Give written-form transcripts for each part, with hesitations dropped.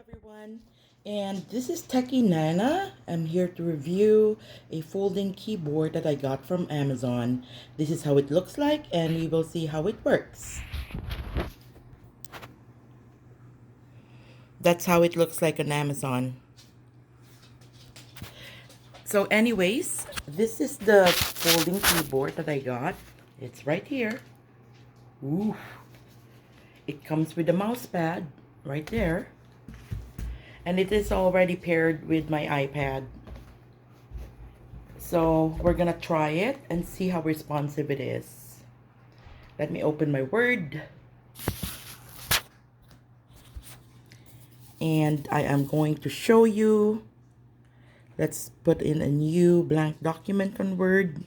everyone, and this is Techie Nana. I'm here to review a folding keyboard that I got from Amazon. This is how it looks like, and we will see how it works. That's how it looks like on Amazon. So anyways, this is the folding keyboard that I got. It's right here. Ooh. It comes with a mouse pad right there. And it is already paired with my iPad. So we're gonna try it and see how responsive it is. Let me open my Word. And I am going to show you. Let's put in a new blank document on Word.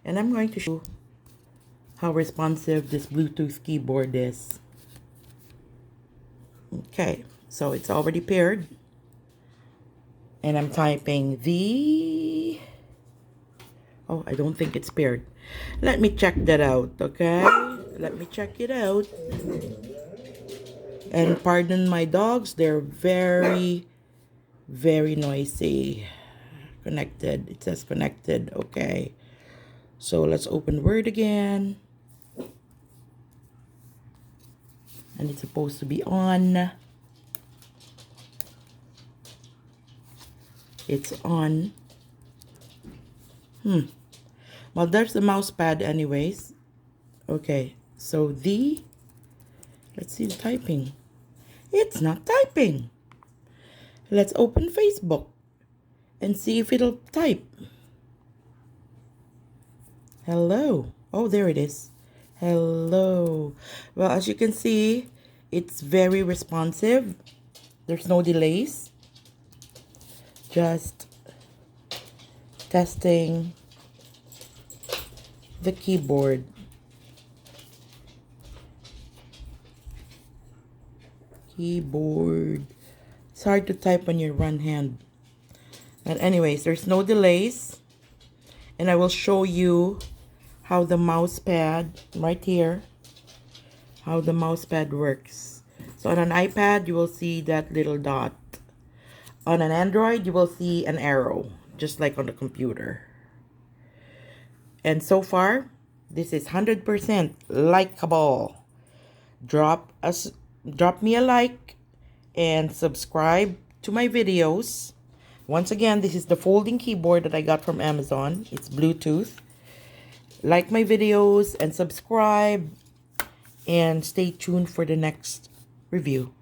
And I'm going to show you how responsive this Bluetooth keyboard is. Okay, so it's already paired. And I'm typing the... Oh, I don't think it's paired. Let me check that out, okay? Let me check it out. And pardon my dogs, they're very, very noisy. Connected, it says connected, okay. So let's open Word again. And it's supposed to be on. It's on. Well, there's the mouse pad anyways. Okay, so let's see the typing. It's not typing. Let's open Facebook and see if it'll type. Hello. Oh, there it is. Hello. Well, as you can see, it's very responsive. There's no delays. Just testing the keyboard. It's hard to type on your one hand. But anyways, there's no delays. And I will show you how the mouse pad, right here, how the mouse pad works. So on an iPad, you will see that little dot. On an Android, you will see an arrow, just like on the computer. And so far, this is 100% likable. Drop me a like and subscribe to my videos. Once again, this is the folding keyboard that I got from Amazon. It's Bluetooth. Like my videos and subscribe, and stay tuned for the next review.